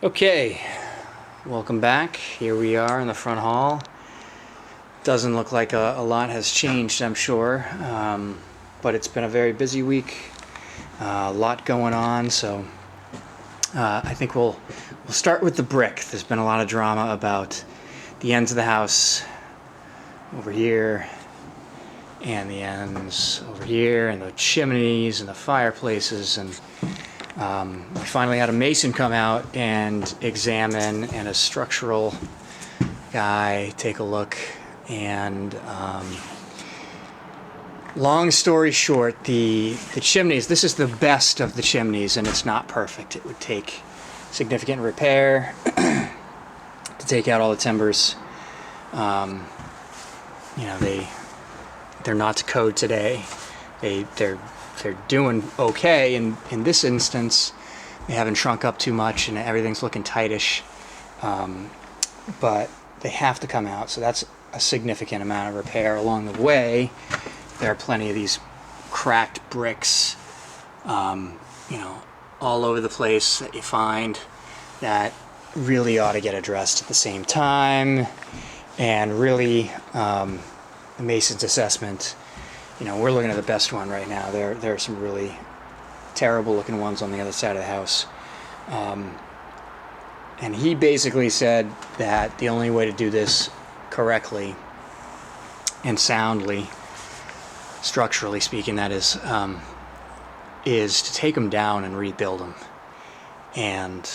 Okay, welcome back. Here we are in the front hall. Doesn't look like a lot has changed, I'm sure, but it's been a very busy week. A lot going on, so I think we'll start with the brick. There's been a lot of drama about the ends of the house over here, and the ends over here, and the chimneys and the fireplaces, and we finally had a mason come out and examine, and a structural guy take a look. And long story short, the chimneys, this is the best of the chimneys, and it's not perfect. It would take significant repair to take out all the timbers. They're not to code today. They're doing okay, and in this instance they haven't shrunk up too much and everything's looking tightish, but they have to come out, so that's a significant amount of repair. Along the way there are plenty of these cracked bricks all over the place that you find that really ought to get addressed at the same time. And really, the mason's assessment, we're looking at the best one right now. There are some really terrible looking ones on the other side of the house. And he basically said that the only way to do this correctly and soundly, structurally speaking, that is to take them down and rebuild them. And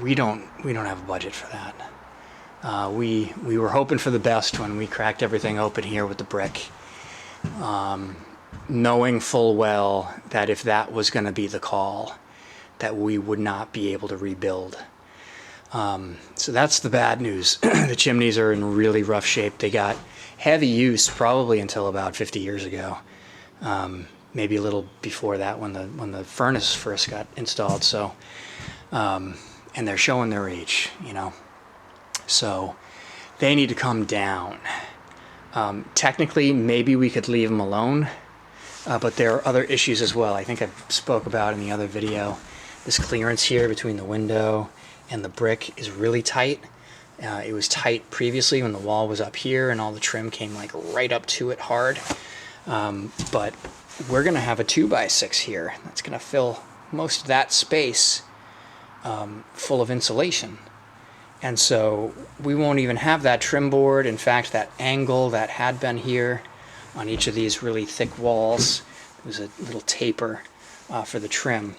we don't have a budget for that. We were hoping for the best when we cracked everything open here with the brick, knowing full well that if that was going to be the call, that we would not be able to rebuild. So that's the bad news. The chimneys are in really rough shape. They got heavy use probably until about 50 years ago, maybe a little before that when the furnace first got installed. So, and they're showing their age, So they need to come down. Technically, maybe we could leave them alone, but there are other issues as well. I think I spoke about in the other video. This clearance here between the window and the brick is really tight. It was tight previously when the wall was up here and all the trim came like right up to it hard. But we're gonna have a 2x6 here that's gonna fill most of that space full of insulation. And so we won't even have that trim board. In fact, that angle that had been here on each of these really thick walls, there was a little taper for the trim.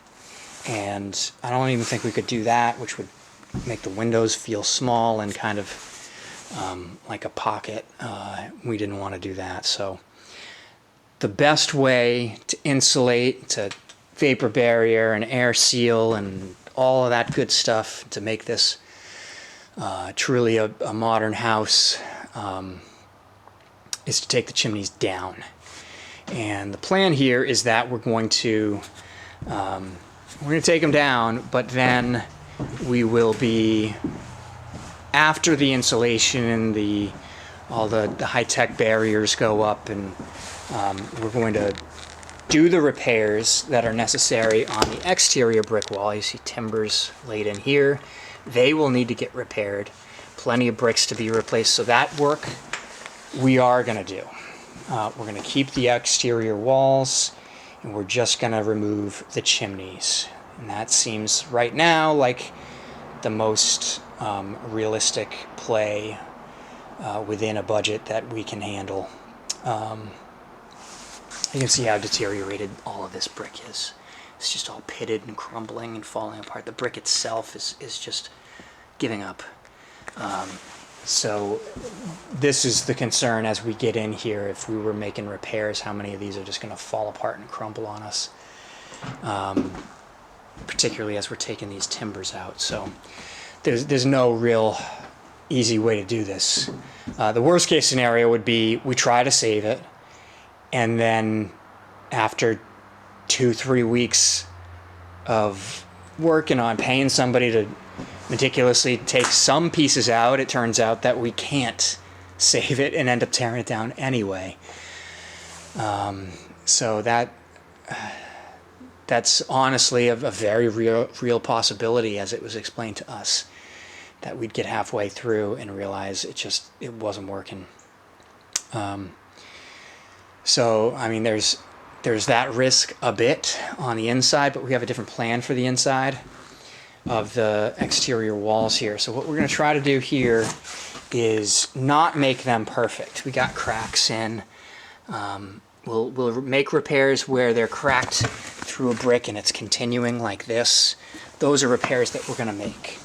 And I don't even think we could do that, which would make the windows feel small and kind of like a pocket. We didn't want to do that. So the best way to insulate, to vapor barrier and air seal and all of that good stuff to make this truly a modern house is to take the chimneys down. And the plan here is that we're going to take them down, but then we will be, after the insulation and all the high-tech barriers go up, and we're going to do the repairs that are necessary on the exterior brick wall. You see timbers laid in here. They will need to get repaired. Plenty of bricks to be replaced. So that work we are going to do. We're going to keep the exterior walls, and we're just going to remove the chimneys. And that seems right now like the most realistic play within a budget that we can handle. You can see how deteriorated all of this brick is. It's just all pitted and crumbling and falling apart. The brick itself is just giving up. So this is the concern as we get in here. If we were making repairs, how many of these are just going to fall apart and crumble on us, particularly as we're taking these timbers out. So there's no real easy way to do this. The worst case scenario would be we try to save it, and then after 2-3 weeks of working on paying somebody to meticulously take some pieces out, it turns out that we can't save it and end up tearing it down anyway. So that's honestly a very real possibility, as it was explained to us, that we'd get halfway through and realize it wasn't working. So I mean, there's that risk a bit on the inside, but we have a different plan for the inside of the exterior walls here. So what we're going to try to do here is not make them perfect. We got cracks in. We'll make repairs where they're cracked through a brick and it's continuing like this. Those are repairs that we're going to make.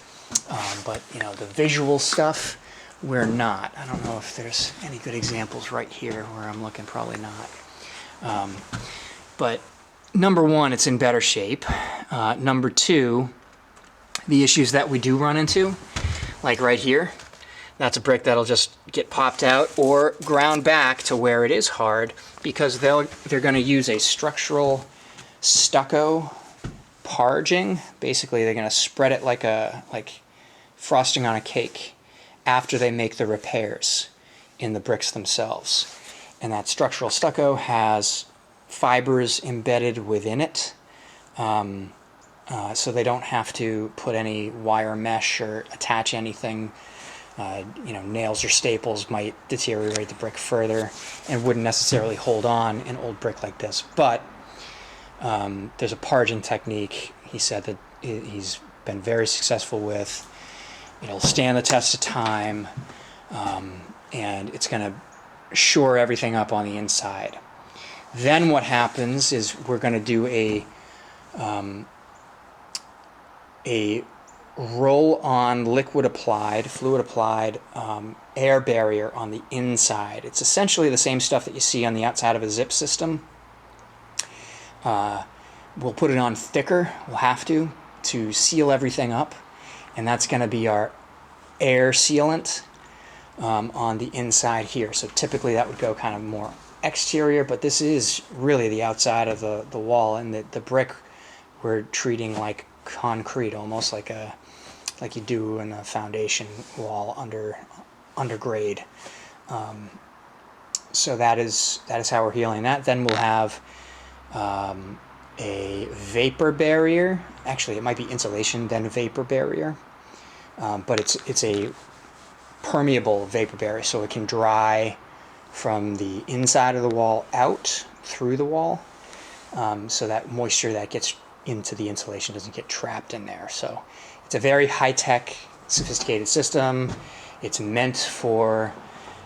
But you know, the visual stuff, we're not. I don't know if there's any good examples right here where I'm looking. Probably not. But number one, it's in better shape. Number two, the issues that we do run into, like right here, that's a brick that'll just get popped out or ground back to where it is hard, because they're going to use a structural stucco parging. Basically, they're going to spread it like frosting on a cake after they make the repairs in the bricks themselves. And that structural stucco has fibers embedded within it, so they don't have to put any wire mesh or attach anything. You know, nails or staples might deteriorate the brick further and wouldn't necessarily hold on an old brick like this. But there's a parging technique, he said, that he's been very successful with. It'll stand the test of time, and it's going to shore everything up on the inside. Then what happens is we're going to do a roll-on fluid applied air barrier on the inside. It's essentially the same stuff that you see on the outside of a zip system. We'll put it on thicker, we'll have to seal everything up, and that's going to be our air sealant on the inside here. So typically that would go kind of more exterior, but this is really the outside of the wall, and the brick we're treating like concrete, almost like you do in a foundation wall under grade. So that is how we're healing that. Then we'll have a vapor barrier. Actually, it might be insulation, then vapor barrier, but it's a permeable vapor barrier, so it can dry from the inside of the wall out through the wall, so that moisture that gets into the insulation doesn't get trapped in there. So it's a very high-tech, sophisticated system. It's meant for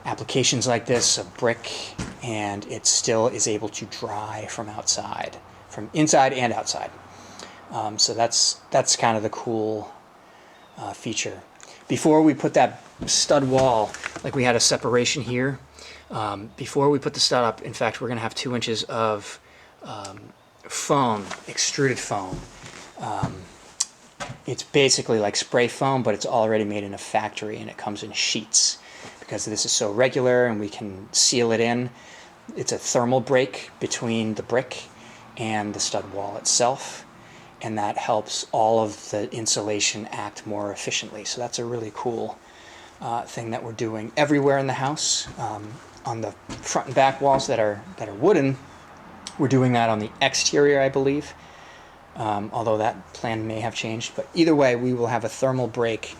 applications like this, a brick, and it still is able to dry from outside, from inside and outside. So that's kind of the cool feature. Before we put that stud wall, like we had a separation here, before we put the stud up, in fact, we're going to have 2 inches of foam, extruded foam. It's basically like spray foam, but it's already made in a factory, and it comes in sheets. Because this is so regular and we can seal it in, it's a thermal break between the brick and the stud wall itself, and that helps all of the insulation act more efficiently. So that's a really cool thing that we're doing everywhere in the house. On the front and back walls that are wooden, we're doing that on the exterior, I believe, although that plan may have changed. But either way, we will have a thermal break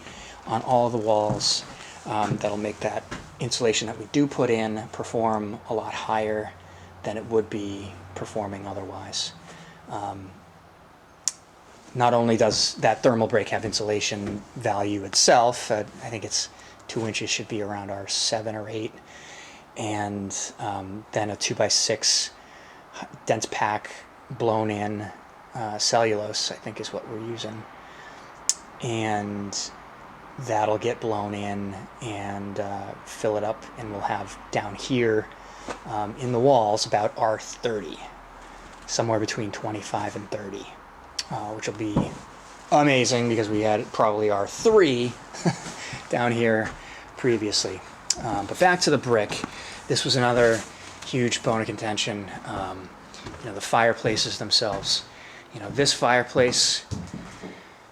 on all the walls that'll make that insulation that we do put in perform a lot higher than it would be performing otherwise. Not only does that thermal break have insulation value itself, I think it's 2 inches should be around our 7 or 8, and then a 2x6 dense pack blown in cellulose, I think, is what we're using, and that'll get blown in and fill it up, and we'll have down here in the walls about R30, somewhere between 25 and 30, which will be amazing because we had probably R3 down here previously. But back to the brick, this was another huge bone of contention. The fireplaces themselves. This fireplace,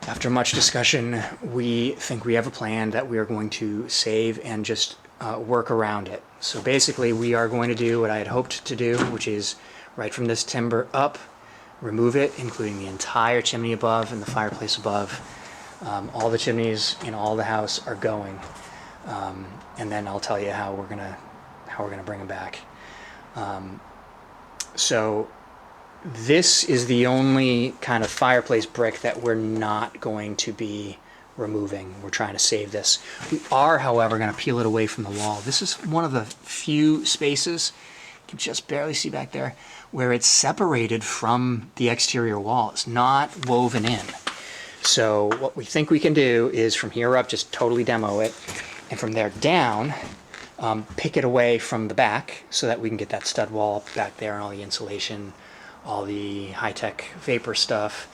after much discussion, we think we have a plan that we are going to save and just work around it. So basically, we are going to do what I had hoped to do, which is right from this timber up, remove it, including the entire chimney above and the fireplace above. All the chimneys in all the house are going, and then I'll tell you how we're gonna bring them back. So this is the only kind of fireplace brick that we're not going to be removing. We're trying to save this. We are, however, going to peel it away from the wall. This is one of the few spaces, you can just barely see back there, where it's separated from the exterior wall. It's not woven in. So what we think we can do is from here up, just totally demo it, and from there down, pick it away from the back so that we can get that stud wall back there and all the insulation, all the high-tech vapor stuff,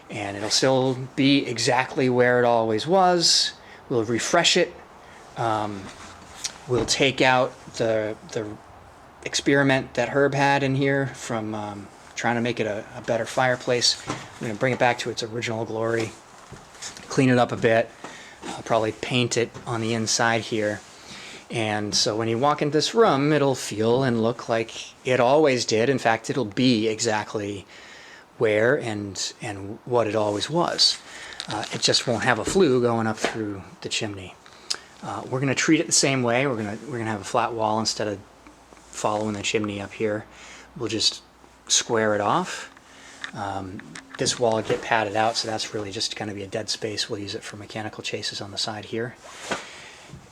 and it'll still be exactly where it always was. We'll refresh it. We'll take out the experiment that Herb had in here from trying to make it a better fireplace. We're going to bring it back to its original glory, clean it up a bit, probably paint it on the inside here. And so when you walk into this room, it'll feel and look like it always did. In fact, it'll be exactly where and what it always was. It just won't have a flue going up through the chimney. We're going to treat it the same way. We're going to have a flat wall instead of following the chimney up here. We'll just square it off. This wall will get padded out, so that's really just going to be a dead space. We'll use it for mechanical chases on the side here.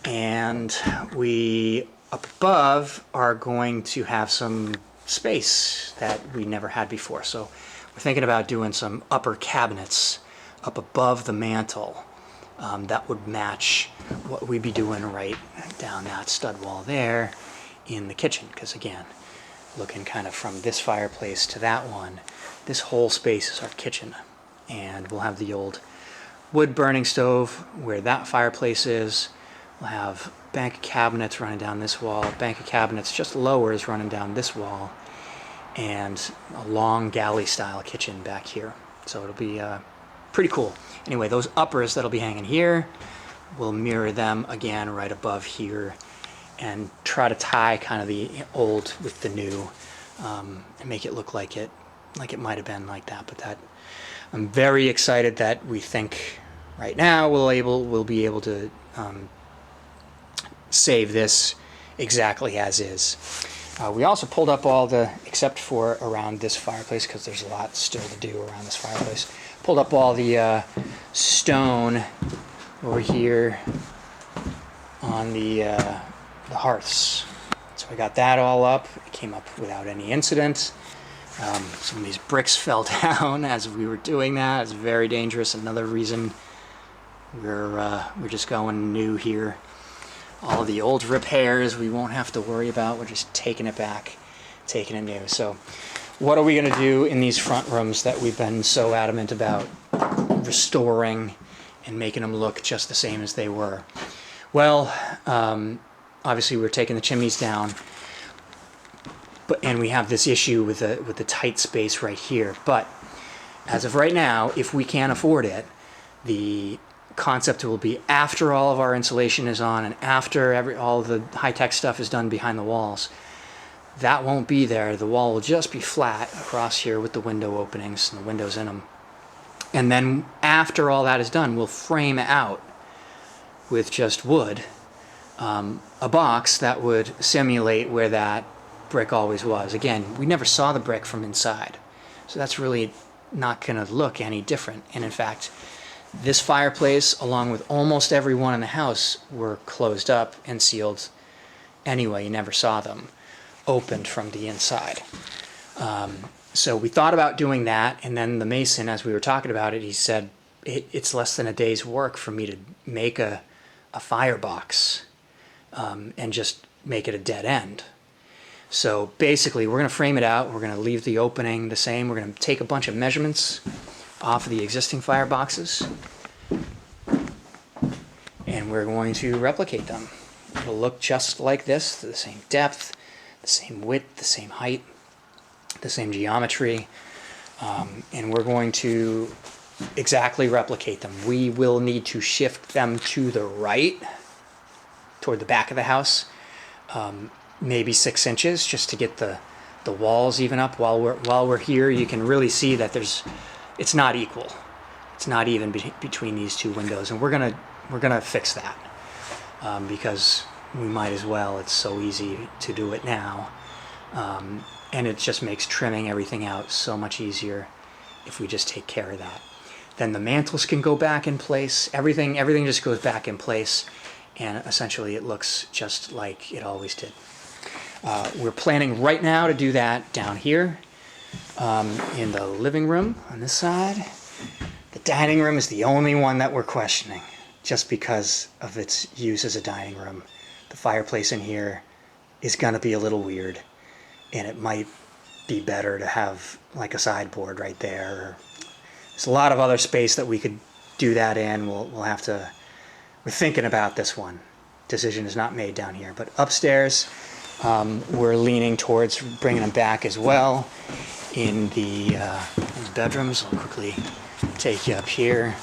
And we, up above, are going to have some space that we never had before. So we're thinking about doing some upper cabinets up above the mantle that would match what we'd be doing right down that stud wall there in the kitchen. Because again, looking kind of from this fireplace to that one, this whole space is our kitchen. And we'll have the old wood burning stove where that fireplace is. We'll have bank of cabinets running down this wall, bank of cabinets just lower is running down this wall, and a long galley style kitchen back here. So it'll be pretty cool. Anyway, those uppers that'll be hanging here, we'll mirror them again right above here and try to tie kind of the old with the new and make it look like it might have been like that. But that, I'm very excited that we think right now we'll be able to save this exactly as is. We also pulled up all the, except for around this fireplace, because there's a lot still to do around this fireplace, pulled up all the stone over here on the hearths. So I got that all up. It came up without any incident. Some of these bricks fell down as we were doing that. It's very dangerous. Another reason we're just going new here. All the old repairs we won't have to worry about. We're just taking it back, taking it new. So what are we going to do in these front rooms that we've been so adamant about restoring and making them look just the same as they were? Well, obviously we're taking the chimneys down, and we have this issue with the tight space right here. But as of right now, if we can't afford it, the concept will be after all of our insulation is on and after all the high-tech stuff is done behind the walls, that won't be there. The wall will just be flat across here with the window openings and the windows in them. And then after all that is done, we'll frame out with just wood a box that would simulate where that brick always was. Again, we never saw the brick from inside, so that's really not going to look any different. And in fact, this fireplace, along with almost everyone in the house, were closed up and sealed anyway. You never saw them opened from the inside. So we thought about doing that, and then the mason, as we were talking about it, he said, it's less than a day's work for me to make a firebox and just make it a dead end. So basically, we're going to frame it out. We're going to leave the opening the same. We're going to take a bunch of measurements off of the existing fireboxes, and we're going to replicate them. It'll look just like this, the same depth, the same width, the same height, the same geometry, and we're going to exactly replicate them. We will need to shift them to the right, toward the back of the house, maybe 6 inches, just to get the the walls even up while we're here. You can really see that it's not equal. It's not even between these two windows, and we're gonna fix that because we might as well. It's so easy to do it now, and it just makes trimming everything out so much easier if we just take care of that. Then the mantles can go back in place. Everything just goes back in place, and essentially it looks just like it always did. We're planning right now to do that down here in the living room on this side. The dining room is the only one that we're questioning, just because of its use as a dining room. The fireplace in here is going to be a little weird, and it might be better to have like a sideboard right there. There's a lot of other space that we could do that in. We'll have to. We're thinking about this one. Decision is not made down here, but upstairs we're leaning towards bringing them back as well in the bedrooms. I'll quickly take you up here,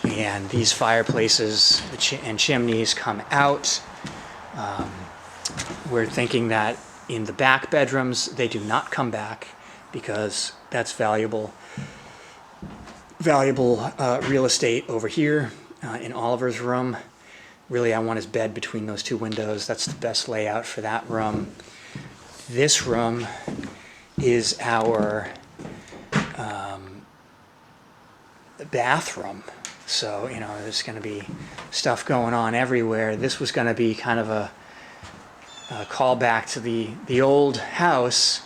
and these fireplaces and chimneys come out. We're thinking that in the back bedrooms they do not come back because that's valuable real estate over here in Oliver's room. Really, I want his bed between those two windows. That's the best layout for that room. This room is our bathroom. So, there's going to be stuff going on everywhere. This was going to be kind of a callback to the old house,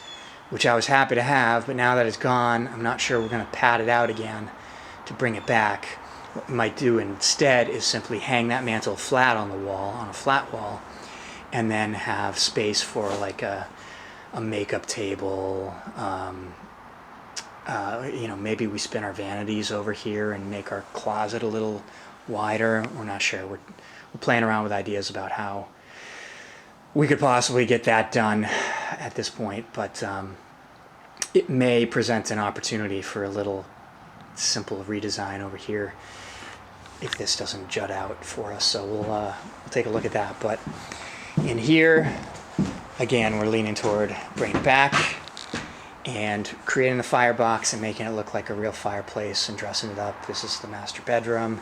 which I was happy to have, but now that it's gone, I'm not sure we're going to pad it out again to bring it back. What we might do instead is simply hang that mantle flat on the wall, on a flat wall, and then have space for like a makeup table. Maybe we spin our vanities over here and make our closet a little wider. We're not sure. We're playing around with ideas about how we could possibly get that done at this point, but it may present an opportunity for a little simple redesign over here if this doesn't jut out for us. So we'll take a look at that. But in here, again, we're leaning toward bringing it back and creating the firebox and making it look like a real fireplace and dressing it up. This is the master bedroom,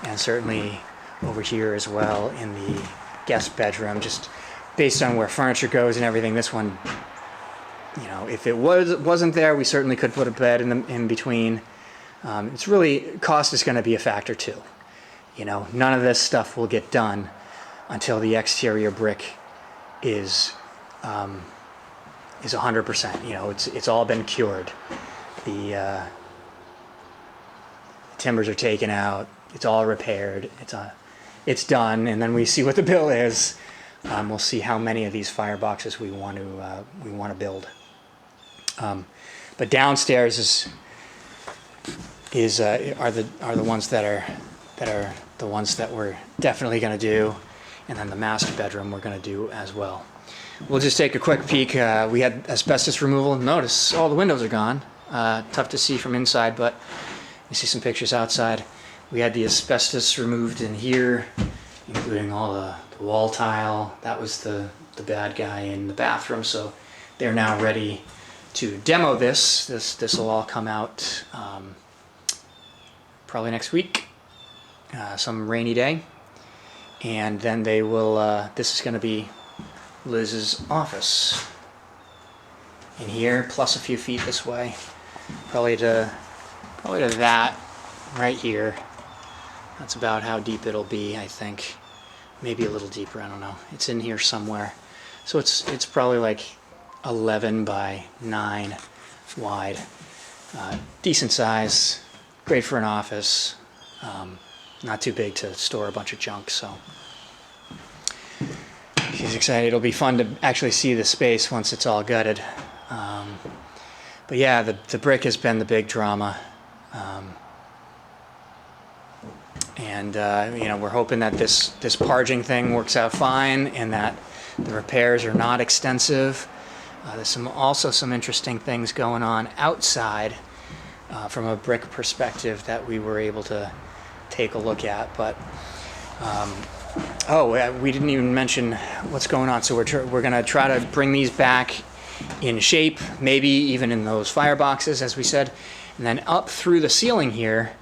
and certainly over here as well in the guest bedroom, just based on where furniture goes and everything. This one, if it wasn't there, we certainly could put a bed in between. It's really, cost is going to be a factor too. None of this stuff will get done until the exterior brick is 100%. It's all been cured. The timbers are taken out. It's all repaired. It's done, and then we see what the bill is. We'll see how many of these fireboxes we want to build. But downstairs are the ones that are the ones that we're definitely going to do, and then the master bedroom we're going to do as well. We'll just take a quick peek. We had asbestos removal. Notice all the windows are gone. Tough to see from inside, but you see some pictures outside. We had the asbestos removed in here, including all the wall tile. That was the bad guy in the bathroom. So they're now ready to demo this. This will all come out probably next week, some rainy day, and then they will. This is going to be Liz's office in here, plus a few feet this way, probably to that right here. That's about how deep it'll be, I think. Maybe a little deeper, I don't know. It's in here somewhere. So it's probably like 11 by 9 wide. Decent size, great for an office. Not too big to store a bunch of junk, so she's excited. It'll be fun to actually see the space once it's all gutted. But yeah, the brick has been the big drama. And we're hoping that this parging thing works out fine and that the repairs are not extensive. There's also some interesting things going on outside from a brick perspective that we were able to take a look at. But we didn't even mention what's going on. So we're going to try to bring these back in shape, maybe even in those fireboxes, as we said. And then up through the ceiling here,